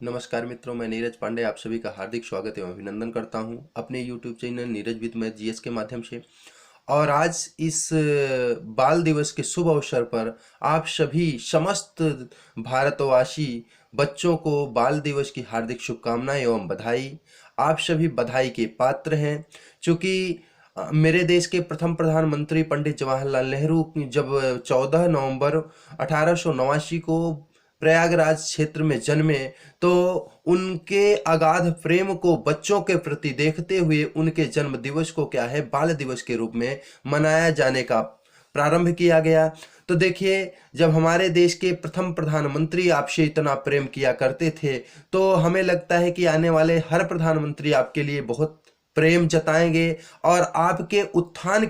नमस्कार मित्रों, मैं नीरज पांडे आप सभी का हार्दिक स्वागत एवं अभिनंदन करता हूं अपने YouTube channel Neeraj with math GS के माध्यम से। और आज इस बाल दिवस के शुभ अवसर पर आप सभी समस्त भारतवासी बच्चों को बाल दिवस की हार्दिक शुभकामनाएं एवं बधाई। आप सभी बधाई के पात्र हैं, क्योंकि मेरे देश के प्रथम प्रधानमंत्री पंडित जवाहरलाल नेहरू जब 14 नवंबर 1889 को प्रयागराज क्षेत्र में जन्मे, तो उनके अगाध प्रेम को बच्चों के प्रति देखते हुए उनके जन्म दिवस को क्या है, बाल दिवस के रूप में मनाया जाने का प्रारंभ किया गया। तो देखिए, जब हमारे देश के प्रथम प्रधानमंत्री आपसे इतना प्रेम किया करते थे, तो हमें लगता है कि आने वाले हर प्रधानमंत्री आपके लिए बहुत प्रेम जताएंगे और आपके उत्थान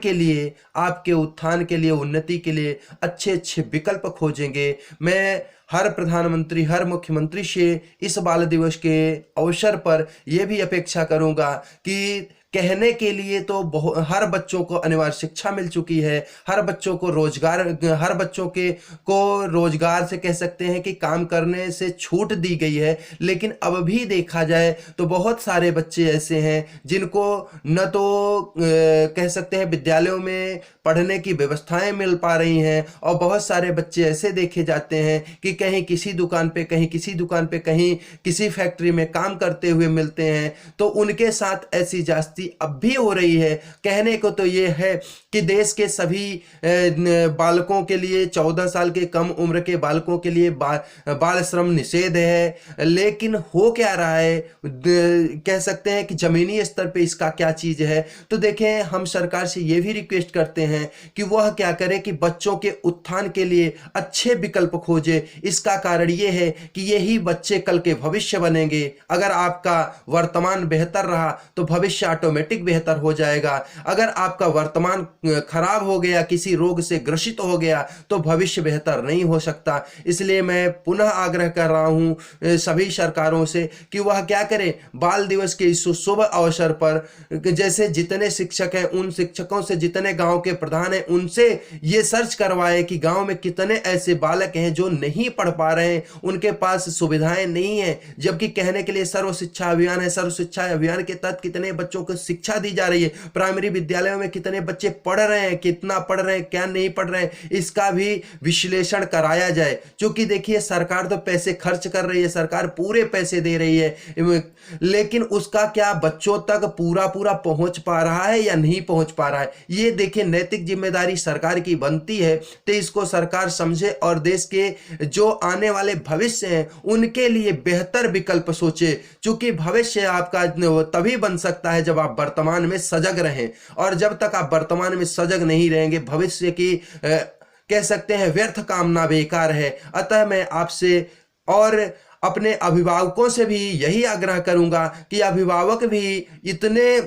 के लिए उन्नति के लिए अच्छे अच्छे विकल्प खोजेंगे। मैं हर प्रधानमंत्री, हर मुख्यमंत्री से इस बाल दिवस के अवसर पर यह भी अपेक्षा करूंगा कि कहने के लिए तो हर बच्चों को अनिवार्य शिक्षा मिल चुकी है, हर बच्चों को रोजगार, हर बच्चों के को रोजगार से कह सकते हैं कि काम करने से छूट दी गई है। लेकिन अब भी देखा जाए तो बहुत सारे बच्चे ऐसे हैं जिनको न तो कह सकते हैं विद्यालयों में पढ़ने की व्यवस्थाएं मिल पा रही हैं, और बहुत सारे बच्चे ऐसे देखे जाते हैं कि कहीं किसी दुकान पे, कहीं किसी दुकान पे, कहीं किसी फैक्ट्री में काम करते हुए मिलते हैं। तो उनके साथ ऐसी जास्ती अब भी हो रही है। कहने को तो ये है कि देश के सभी बालकों के लिए, 14 साल के कम उम्र के बालकों के लिए बाल श्रम निषेध है, लेकिन हो क्या रहा है, कह सकते हैं कि जमीनी स्तर पे इसका क्या चीज है। तो देखें, हम सरकार से ये भी रिक्वेस्ट करते हैं कि वह क्या करे कि बच्चों के उत्थान के लिए अच्छे विकल्प खोजे। इसका कारण ये है कि यही बच्चे कल के भविष्य बनेंगे। अगर आपका वर्तमान बेहतर रहा तो भविष्य ऑटोमेटिक बेहतर हो जाएगा। अगर आपका वर्तमान खराब हो गया, किसी रोग से ग्रसित हो गया, तो भविष्य बेहतर नहीं हो सकता। इसलिए मैं पुनः आग्रह कर रहा हूं सभी सरकारों से कि वह क्या करें, बाल दिवस के इस शुभ अवसर पर जैसे जितने शिक्षक हैं, उन शिक्षकों से, जितने गांव के प्रधान हैं, उनसे ये सर्च करवाए कि गांव में कितने ऐसे बालक हैं जो नहीं पढ़ पा रहे हैं, उनके पास सुविधाएं नहीं है। जबकि कहने के लिए सर्व शिक्षा अभियान है, सर्व शिक्षा अभियान के तहत कितने बच्चों को शिक्षा दी जा रही है, प्राइमरी विद्यालयों में कितने बच्चे पढ़ रहे हैं, कितना पढ़ रहे हैं, क्या नहीं पढ़ रहे हैं, इसका भी विश्लेषण कराया जाए। क्योंकि देखिए, सरकार तो पैसे खर्च कर रही है, सरकार पूरे पैसे दे रही है, लेकिन उसका क्या बच्चों तक पूरा पूरा पहुंच पा रहा है या नहीं पहुंच पा रहा है। ये देखिए, नैतिक जिम्मेदारी सरकार की बनती है, तो इसको सरकार समझे और देश के जो आने वाले भविष्य हैं उनके लिए बेहतर विकल्प सोचे। क्योंकि भविष्य आपका तभी बन सकता है जब आप वर्तमान में सजग रहें, और जब तक आप वर्तमान में सजग नहीं रहेंगे, भविष्य की कह सकते हैं व्यर्थ कामना बेकार है। अतः मैं आपसे और अपने अभिभावकों से भी यही आग्रह करूंगा कि अभिभावक भी इतने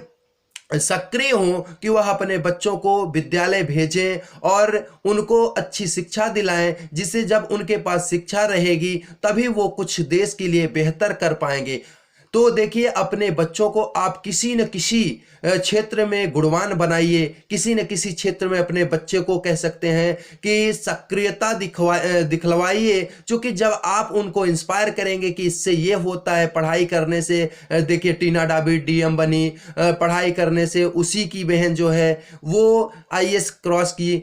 सक्रिय हों कि वह अपने बच्चों को विद्यालय भेजें और उनको अच्छी शिक्षा दिलाएं, जिससे जब उनके पास शिक्षा रहेगी तभी वो कुछ देश के लिए बेहतर कर पाएंगे। तो देखिए, अपने बच्चों को आप किसी न किसी क्षेत्र में गुणवान बनाइए, किसी न किसी क्षेत्र में अपने बच्चे को कह सकते हैं कि सक्रियता दिखलवाइए। क्योंकि जब आप उनको इंस्पायर करेंगे कि इससे ये होता है, पढ़ाई करने से, देखिए टीना डाबी डीएम बनी, पढ़ाई करने से उसी की बहन जो है वो आईएएस क्रॉस की,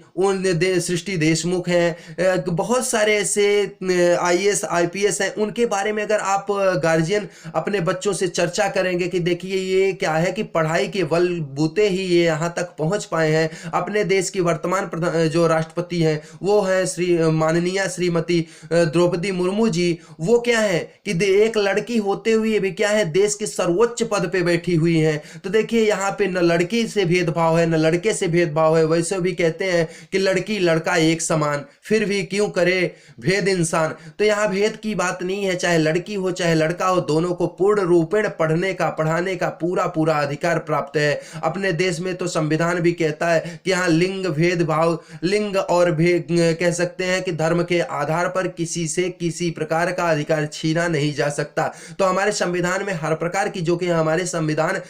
सृष्टि देशमुख हैं, बहुत सारे ऐसे आईएएस आईपीएस हैं। उनके बारे में अगर आप गार्जियन अपने बच्चों से चर्चा करेंगे कि देखिए ये क्या है कि पढ़ाई के बलबूते ही ये यहाँ तक पहुंच पाए हैं। अपने देश की वर्तमान जो राष्ट्रपति हैं वो है माननीय श्रीमती द्रौपदी मुर्मू जी। वो क्या है कि एक लड़की होते हुए भी क्या है, देश के सर्वोच्च पद पे बैठी हुई हैं। तो देखिए, यहाँ पे न लड़की से भेदभाव है, न लड़के से भेदभाव है। वैसे भी कहते हैं कि लड़की लड़का एक समान, फिर भी क्यों करे भेद इंसान। तो यहाँ भेद की बात नहीं है, चाहे लड़की हो चाहे लड़का हो, दोनों को पूर्ण रूपेण पढ़ने का, पढ़ाने का पूरा पूरा अधिकार प्राप्त है। अपने देश में तो संविधान भी कहता है कि यहाँ लिंग भेदभाव, लिंग और भेद कह सकते हैं कि धर्म के आधार पर किसी से किसी प्रकार का अधिकार छीना नहीं जा सकता। तो हमारे संविधान में हर प्रकार की, जो कि हमारे संविधान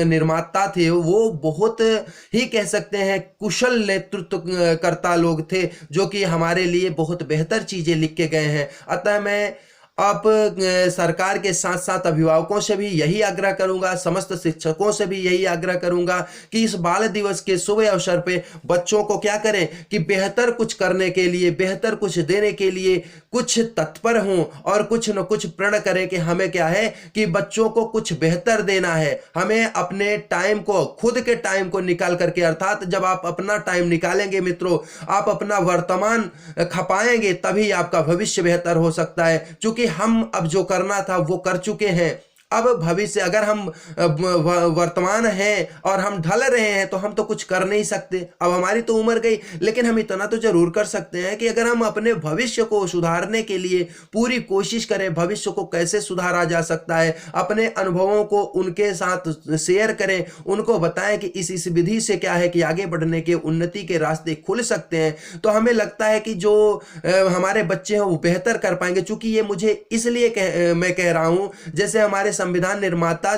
निर्माता थे वो बहुत ही कह सकते हैं कुशल नेतृत्व करता लोग थे, जो कि हमारे लिए बहुत बेहतर चीजें लिख के गए हैं। अतः मैं आप सरकार के साथ साथ अभिभावकों से भी यही आग्रह करूंगा, समस्त शिक्षकों से भी यही आग्रह करूंगा कि इस बाल दिवस के शुभ अवसर पे बच्चों को क्या करें कि बेहतर कुछ करने के लिए, बेहतर कुछ देने के लिए कुछ तत्पर हों और कुछ न कुछ प्रण करें कि हमें क्या है कि बच्चों को कुछ बेहतर देना है। हमें अपने टाइम को, खुद के टाइम को निकाल करके, अर्थात जब आप अपना टाइम निकालेंगे मित्रों, आप अपना वर्तमान खपाएंगे, तभी आपका भविष्य बेहतर हो सकता है। क्योंकि हम अब जो करना था वो कर चुके हैं। अब भविष्य, अगर हम वर्तमान हैं और हम ढल रहे हैं तो हम तो कुछ कर नहीं सकते। अब हमारी तो उम्र गई, लेकिन हम इतना तो जरूर कर सकते हैं कि अगर हम अपने भविष्य को सुधारने के लिए पूरी कोशिश करें, भविष्य को कैसे सुधारा जा सकता है, अपने अनुभवों को उनके साथ शेयर करें, उनको बताएं कि इस विधि से क्या है कि आगे बढ़ने के, उन्नति के रास्ते खुल सकते हैं। तो हमें लगता है कि जो हमारे बच्चे हैं वो बेहतर कर पाएंगे। चूंकि ये मुझे इसलिए मैं कह रहा हूं, जैसे हमारे संविधान निर्माता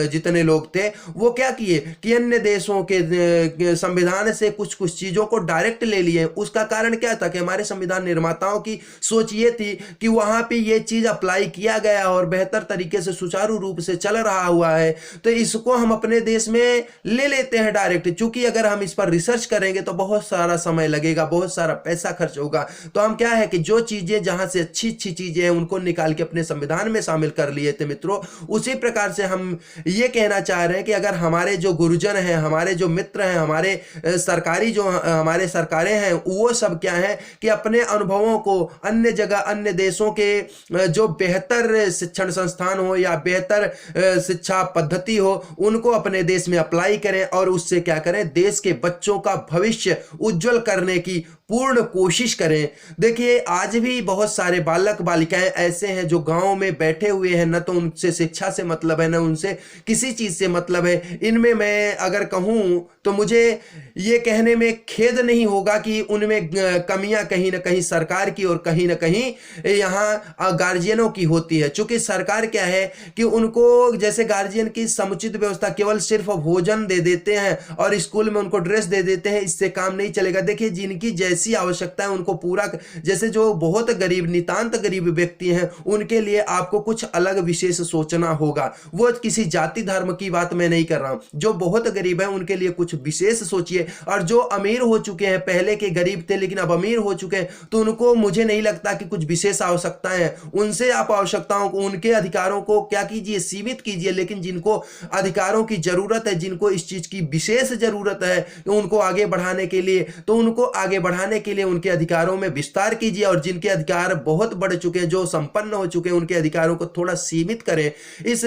जितने लोग थे वो क्या किए कि अन्य देशों के संविधान से कुछ कुछ चीजों को डायरेक्ट ले लिए। उसका कारण क्या था कि हमारे संविधान निर्माताओं की सोच ये थी कि वहां पे ये चीज अप्लाई किया गया और बेहतर तरीके से सुचारू रूप से चल रहा हुआ है, तो इसको हम अपने देश में ले लेते हैं डायरेक्ट। चूंकि अगर हम इस पर रिसर्च करेंगे तो बहुत सारा समय लगेगा, बहुत सारा पैसा खर्च होगा। तो हम क्या है कि जो चीजें जहां से अच्छी अच्छी चीजें हैं उनको निकाल के अपने संविधान में शामिल कर लिए थे मित्रों। उसी प्रकार से हम ये कहना चाह रहे हैं कि अगर हमारे जो गुरुजन हैं, हमारे जो मित्र हैं, हमारे सरकारी जो हमारे सरकारें हैं, वो सब क्या है कि अपने अनुभवों को अन्य जगह, अन्य देशों के जो बेहतर शिक्षण संस्थान हो या बेहतर शिक्षा पद्धति हो, उनको अपने देश में अप्लाई करें और उससे क्या करें, देश के बच्चों का भविष्य उज्जवल करने की पूर्ण कोशिश करें। देखिए, आज भी बहुत सारे बालक बालिकाएं ऐसे हैं जो गांव में बैठे हुए हैं, न तो उनसे शिक्षा से मतलब है, न उनसे किसी चीज से मतलब है। इनमें मैं अगर कहूं तो मुझे ये कहने में खेद नहीं होगा कि उनमें कमियां कहीं ना कहीं सरकार की और कहीं ना कहीं यहाँ गार्जियनों की होती है। चूंकि सरकार क्या है कि उनको, जैसे गार्जियन की समुचित व्यवस्था, केवल सिर्फ भोजन दे देते हैं और स्कूल में उनको ड्रेस दे देते हैं, इससे काम नहीं चलेगा। देखिए, जिनकी जैसी आवश्यकता है उनको पूरा, जैसे जो बहुत गरीब, नितांत गरीब व्यक्ति हैं, उनके लिए आपको कुछ अलग विशेष सोचना होगा। वो किसी जाति धर्म की बात मैं नहीं कर रहा हूं। जो बहुत गरीब है उनके लिए कुछ विशेष सोचिए, और जो अमीर हो चुके हैं, पहले के गरीब थे लेकिन अब अमीर हो चुके हैं, तो उनको मुझे नहीं लगता कि कुछ विशेष आवश्यकताएं हैं। उनसे आप आवश्यकताओं को, उनके अधिकारों को क्या कीजिए, सीमित कीजिए। लेकिन जिनको अधिकारों की जरूरत है, जिनको इस चीज की विशेष जरूरत है उनको आगे बढ़ाने के लिए, तो उनको आगे बढ़ाने के लिए उनके अधिकारों में विस्तार कीजिए। और जिनके अधिकार बहुत बढ़ चुके हैं, जो संपन्न हो चुके हैं, उनके अधिकारों को थोड़ा सीमित करें। इस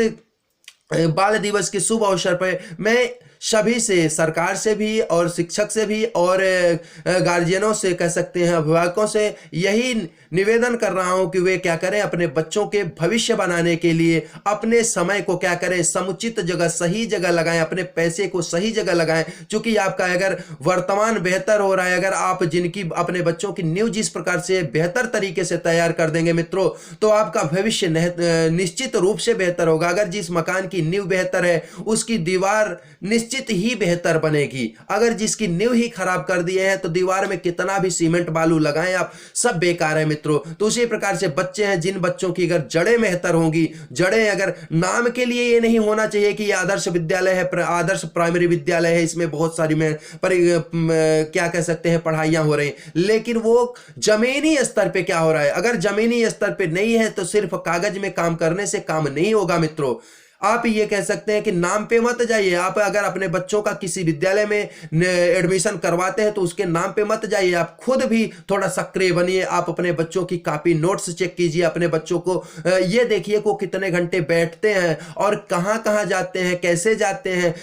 बाल दिवस के शुभ अवसर पर मैं सभी से, सरकार से भी और शिक्षक से भी और गार्जियनों से, कह सकते हैं अभिभावकों से, यही निवेदन कर रहा हूं कि वे क्या करें, अपने बच्चों के भविष्य बनाने के लिए अपने समय को क्या करें, समुचित जगह, सही जगह लगाएं, अपने पैसे को सही जगह लगाएं। क्योंकि आपका अगर वर्तमान बेहतर हो रहा है, अगर आप जिनकी अपने बच्चों की नींव जिस प्रकार से बेहतर तरीके से तैयार कर देंगे मित्रों, तो आपका भविष्य निश्चित रूप से बेहतर होगा। अगर जिस मकान की नींव बेहतर है उसकी दीवार निश्चित ही बेहतर बनेगी। अगर जिसकी नींव ही खराब कर दिए हैं तो दीवार में कितना भी सीमेंट बालू लगाएं आप, सब बेकार है मित्रों। तो उसी प्रकार से बच्चे हैं, जिन बच्चों की अगर जड़ें बेहतर होंगी, जड़ें अगर, नाम के लिए ये नहीं होना चाहिए कि ये आदर्श विद्यालय है, आदर्श प्राइमरी विद्यालय है, इसमें बहुत सारी क्या कह सकते हैं पढ़ाइयां हो रही, लेकिन वो जमीनी स्तर पे क्या हो रहा है। अगर जमीनी स्तर पे नहीं है तो सिर्फ कागज में काम करने से काम नहीं होगा मित्रों। आप ये कह सकते हैं कि नाम पे मत जाइए। आप अगर अपने बच्चों का किसी विद्यालय में एडमिशन करवाते हैं तो उसके नाम पे मत जाइए, आप खुद भी थोड़ा सक्रिय बनिए। आप अपने बच्चों की कॉपी नोट्स चेक कीजिए, अपने बच्चों को ये देखिए को कितने घंटे बैठते हैं और कहाँ कहाँ जाते हैं, कैसे जाते हैं,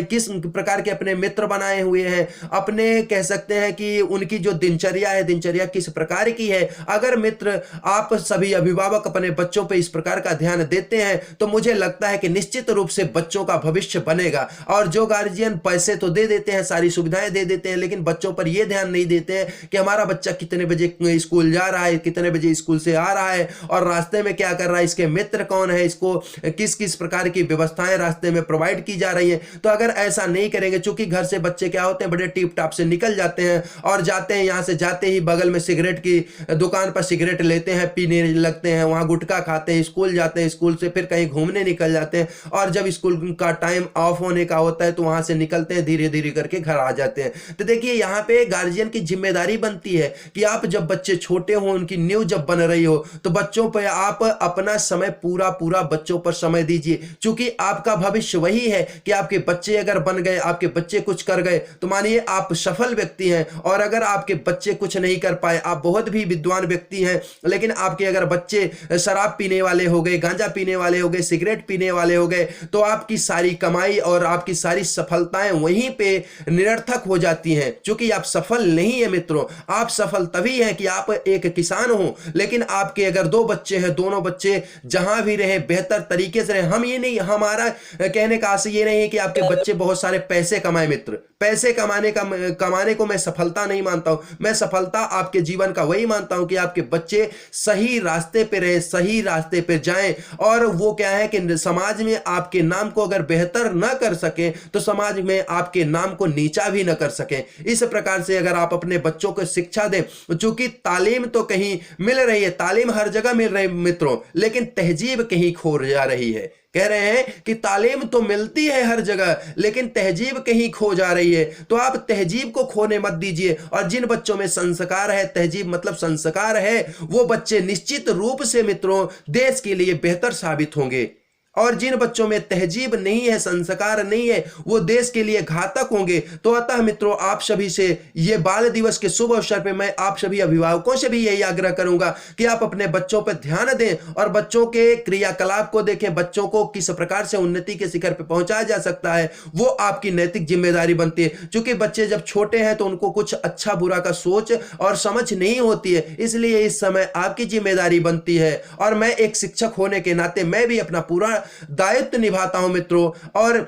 किस प्रकार के अपने मित्र बनाए हुए हैं, अपने कह सकते हैं कि उनकी जो दिनचर्या है, दिनचर्या किस प्रकार की है। अगर मित्र, आप सभी अभिभावक अपने बच्चों पर इस प्रकार का ध्यान देते हैं तो मुझे लगता है कि निश्चित रूप से बच्चों का भविष्य बनेगा। और जो गार्जियन पैसे तो दे देते हैं, सारी सुविधाएं दे देते हैं, लेकिन बच्चों पर यह ध्यान नहीं देते हैं कि हमारा बच्चा कितने बजे स्कूल जा रहा है, कितने बजे स्कूल से आ रहा है और रास्ते में क्या कर रहा है, इसके मित्र कौन है, इसको किस किस प्रकार की व्यवस्थाएं रास्ते में प्रोवाइड की जा रही है। तो अगर ऐसा नहीं करेंगे, चूंकि घर से बच्चे क्या होते हैं, बड़े टिप टाप से निकल जाते हैं और जाते हैं, यहां से जाते ही बगल में सिगरेट की दुकान पर सिगरेट लेते हैं, पीने लगते हैं, वहां गुटखा खाते हैं, स्कूल जाते हैं, स्कूल से फिर कहीं घूमने निकल जाते हैं और जब स्कूल का टाइम ऑफ होने का होता है तो वहां से निकलते हैं, धीरे धीरे करके घर आ जाते हैं। तो देखिए यहां पे गार्जियन की जिम्मेदारी बनती है कि आप जब बच्चे छोटे हो, उनकी नींव जब बन रही हो, तो बच्चों पर आप अपना समय पूरा पूरा बच्चों पर समय दीजिए, क्योंकि आपका भविष्य वही है कि आपके बच्चे अगर बन गए, आपके बच्चे कुछ कर गए तो मानिए आप सफल व्यक्ति हैं। और अगर आपके बच्चे कुछ नहीं कर पाए, आप बहुत भी विद्वान व्यक्ति हैं, लेकिन आपके अगर बच्चे शराब पीने वाले हो गए, गांजा पीने वाले हो गए, सिगरेट पीने वाले हो गए, तो आपकी सारी कमाई और आपकी सारी सफलताएं वहीं पे निरर्थक हो जाती हैं, क्योंकि आप सफल नहीं है मित्रों। आप सफल तभी हैं कि आप एक किसान हो, लेकिन आपके अगर दो बच्चे हैं, दोनों बच्चे जहां भी रहे बेहतर तरीके से रहे। हम ये नहीं, हमारा कहने का आशय ये नहीं है कि आपके बच्चे बहुत सारे पैसे कमाए मित्र, पैसे कमाने को मैं सफलता नहीं मानता हूं। मैं सफलता आपके जीवन का वही मानता हूं कि आपके बच्चे सही रास्ते पे रहे, सही रास्ते पे जाएं। और वो क्या है कि समाज में आपके नाम को अगर बेहतर ना कर सके तो समाज में आपके नाम को नीचा भी ना कर सके। इस प्रकार से अगर आप अपने बच्चों को शिक्षा दें, चूंकि तालीम तो कहीं मिल रही है, तालीम हर जगह मिल रही है मित्रों, लेकिन तहजीब कहीं खो जा रही है। कह रहे हैं कि तालीम तो मिलती है हर जगह, लेकिन तहजीब कहीं खो जा रही है। तो आप तहजीब को खोने मत दीजिए। और जिन बच्चों में संस्कार है, तहजीब मतलब संस्कार है, वो बच्चे निश्चित रूप से मित्रों देश के लिए बेहतर साबित होंगे। और जिन बच्चों में तहजीब नहीं है, संस्कार नहीं है, वो देश के लिए घातक होंगे। तो अतः मित्रों आप सभी से ये बाल दिवस के शुभ अवसर पे मैं आप सभी अभिभावकों से भी यही आग्रह करूंगा कि आप अपने बच्चों पर ध्यान दें और बच्चों के क्रियाकलाप को देखें, बच्चों को किस प्रकार से उन्नति के शिखर पे पहुंचाया जा सकता है, वो आपकी नैतिक जिम्मेदारी बनती है। क्योंकि बच्चे जब छोटे हैं तो उनको कुछ अच्छा बुरा का सोच और समझ नहीं होती है, इसलिए इस समय आपकी जिम्मेदारी बनती है। और मैं एक शिक्षक होने के नाते मैं भी अपना पूरा दायित्व निभाता हूं मित्रों। और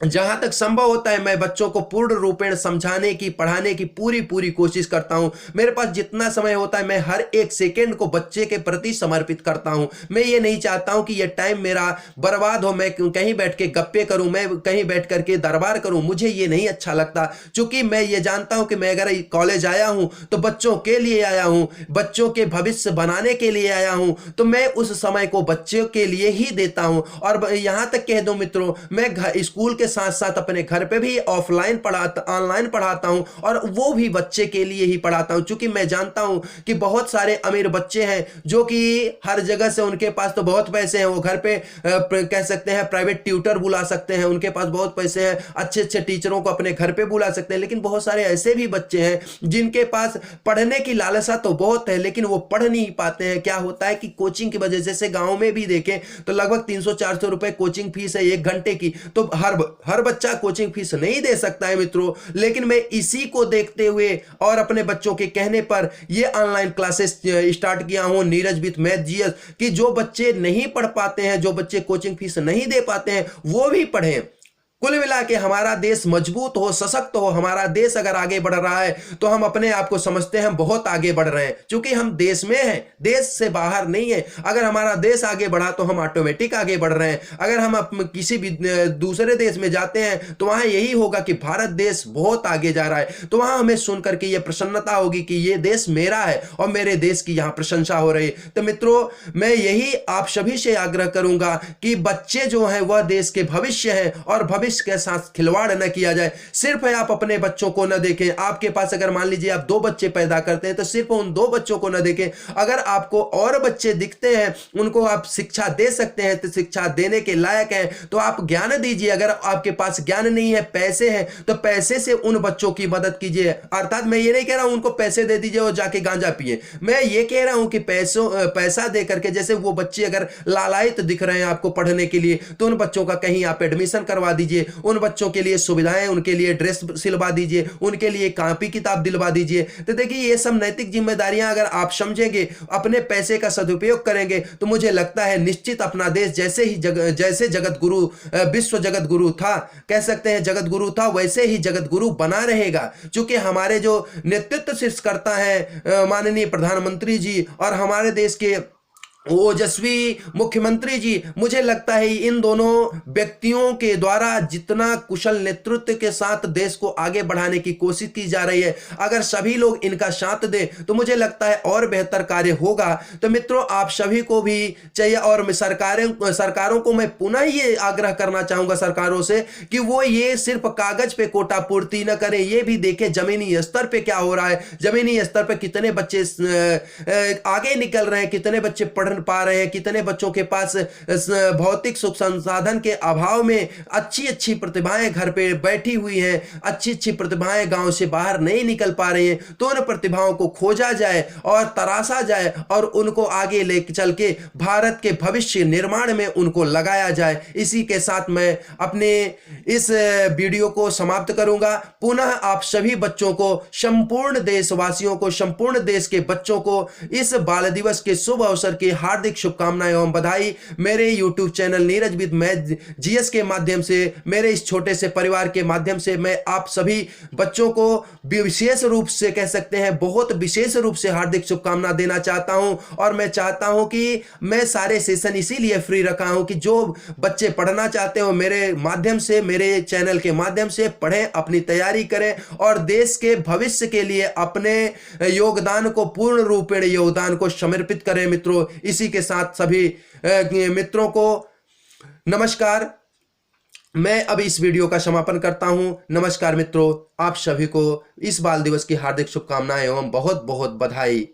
जहां तक संभव होता है मैं बच्चों को पूर्ण रूपेण समझाने की, पढ़ाने की पूरी कोशिश करता हूं। मेरे पास जितना समय होता है मैं हर एक सेकंड को बच्चे के प्रति समर्पित करता हूं। मैं ये नहीं चाहता हूं कि ये टाइम मेरा बर्बाद हो, मैं कहीं बैठ के गप्पे करूं, मैं कहीं बैठ करके दरबार करूं, मुझे ये नहीं अच्छा लगता। क्योंकि मैं ये जानता हूं कि मैं अगर कॉलेज आया हूं तो बच्चों के लिए आया हूं, बच्चों के भविष्य बनाने के लिए आया हूं, तो मैं उस समय को बच्चों के लिए ही देता हूं। और यहां तक कह दूं मित्रों, मैं स्कूल के साथ साथ अपने घर पे भी ऑनलाइन पढ़ाता हूं, और वो भी बच्चे के लिए ही पढ़ाता हूं। क्योंकि मैं जानता हूं कि बहुत सारे अमीर बच्चे हैं जो कि हर जगह से उनके पास तो बहुत पैसे हैं, वो घर पे कह सकते हैं प्राइवेट ट्यूटर बुला सकते हैं, उनके पास बहुत पैसे हैं, अच्छे अच्छे टीचरों को अपने घर पे बुला सकते हैं। लेकिन बहुत सारे ऐसे भी बच्चे हैं जिनके पास पढ़ने की लालसा तो बहुत है, लेकिन वो पढ़ नहीं पाते हैं। क्या होता है कि कोचिंग की वजह से, जैसे गांव में भी देखें तो लगभग 300-400 रुपए कोचिंग फीस है 1 घंटे की। तो हर बच्चा कोचिंग फीस नहीं दे सकता है मित्रों। लेकिन मैं इसी को देखते हुए और अपने बच्चों के कहने पर ये ऑनलाइन क्लासेस स्टार्ट किया हूं, नीरज विथ मैथ जीएस, कि जो बच्चे नहीं पढ़ पाते हैं, जो बच्चे कोचिंग फीस नहीं दे पाते हैं, वो भी पढ़ें। कुल मिला के हमारा देश मजबूत हो, सशक्त हो। हमारा देश अगर आगे बढ़ रहा है तो हम अपने आप को समझते हैं बहुत आगे बढ़ रहे हैं, क्योंकि हम देश में हैं, देश से बाहर नहीं है। अगर हमारा देश आगे बढ़ा तो हम ऑटोमेटिक आगे बढ़ रहे हैं। अगर हम किसी भी दूसरे देश में जाते हैं तो वहां यही होगा कि भारत देश बहुत आगे जा रहा है, तो वहां हमें सुन करके यह प्रसन्नता होगी कि यह देश मेरा है और मेरे देश की यहां प्रशंसा हो रही है। तो मित्रों मैं यही आप सभी से आग्रह करूंगा कि बच्चे जो हैं वह देश के भविष्य हैं, और भविष्य के साथ खिलवाड़ न किया जाए। सिर्फ आप अपने बच्चों को न देखें। आपके पास अगर मान लीजिए आप 2 बच्चे पैदा करते हैं तो सिर्फ उन 2 बच्चों को न देखें। अगर आपको और बच्चे दिखते हैं, उनको आप शिक्षा दे सकते हैं, तो शिक्षा देने के लायक हैं तो आप ज्ञान दीजिए। अगर आपके पास ज्ञान नहीं है, पैसे हैं, तो पैसे से उन बच्चों की मदद कीजिए। अर्थात मैं ये नहीं कह रहा हूं उनको पैसे दे दीजिए और जाके गांजा पिए। मैं ये कह रहा हूं कि पैसा दे करके, जैसे वो बच्चे अगर लालायित दिख रहे हैं आपको पढ़ने के लिए, तो उन बच्चों का कहीं आप एडमिशन करवा दीजिए, दीजिए, उन बच्चों के लिए सुविधाएं, उनके लिए ड्रेस सिलवा दीजिए, उनके लिए कॉपी किताब दिलवा दीजिए। तो देखिए ये सब नैतिक जिम्मेदारियां अगर आप समझेंगे, अपने पैसे का सदुपयोग करेंगे, तो मुझे लगता है निश्चित अपना देश जैसे जगत गुरु, विश्व जगत गुरु था, कह सकते हैं जगत गुरु था, वैसे ही जगत गुरु बना रहेगा। क्योंकि हमारे जो नेतृत्व शीर्षकर्ता है माननीय प्रधानमंत्री जी और हमारे देश के ओजस्वी मुख्यमंत्री जी, मुझे लगता है इन दोनों व्यक्तियों के द्वारा जितना कुशल नेतृत्व के साथ देश को आगे बढ़ाने की कोशिश की जा रही है, अगर सभी लोग इनका साथ दें तो मुझे लगता है और बेहतर कार्य होगा। तो मित्रों, आप सभी को भी चाहिए और सरकारों को मैं पुनः ये आग्रह करना चाहूंगा सरकारों से कि वो ये सिर्फ कागज पे कोटा पूर्ति न करें, ये भी देखें जमीनी स्तर पे क्या हो रहा है, जमीनी स्तर पे कितने बच्चे आगे निकल रहे हैं, कितने बच्चे पढ़ पा रहे हैं, कितने बच्चों के पास भौतिक सुख संसाधन के अभाव में अच्छी अच्छी प्रतिभाएं घर पे बैठी हुई हैं, अच्छी अच्छी प्रतिभाएं गांव से बाहर नहीं निकल पा रही हैं। तो उन प्रतिभाओं को खोजा जाए और तराशा जाए और उनको आगे ले चल के भारत के भविष्य निर्माण में उनको लगाया जाए। इसी के साथ मैं अपने इस वीडियो को समाप्त करूंगा। पुनः आप सभी बच्चों को, संपूर्ण देशवासियों को, संपूर्ण देश के बच्चों को इस बाल दिवस के शुभ अवसर की हार्दिक शुभकामनाएं एवं बधाई। मेरे YouTube channel Neeraj with math GS के माध्यम से, मेरे इस छोटे से परिवार के माध्यम से मैं आप सभी बच्चों को विशेष रूप से, कह सकते हैं बहुत विशेष रूप से हार्दिक शुभकामना देना चाहता हूं। और मैं चाहता हूं कि मैं सारे सेशन इसीलिए फ्री रखा हूं कि जो बच्चे पढ़ना चाहते हो मेरे माध्यम से, मेरे चैनल के माध्यम से पढ़ें, अपनी तैयारी करें और देश के भविष्य के लिए अपने योगदान को, पूर्ण रूपेण योगदान को समर्पित करें। मित्रों, इसी के साथ सभी मित्रों को नमस्कार। मैं अब इस वीडियो का समापन करता हूं। नमस्कार मित्रों, आप सभी को इस बाल दिवस की हार्दिक शुभकामनाएं एवं बहुत बहुत बधाई।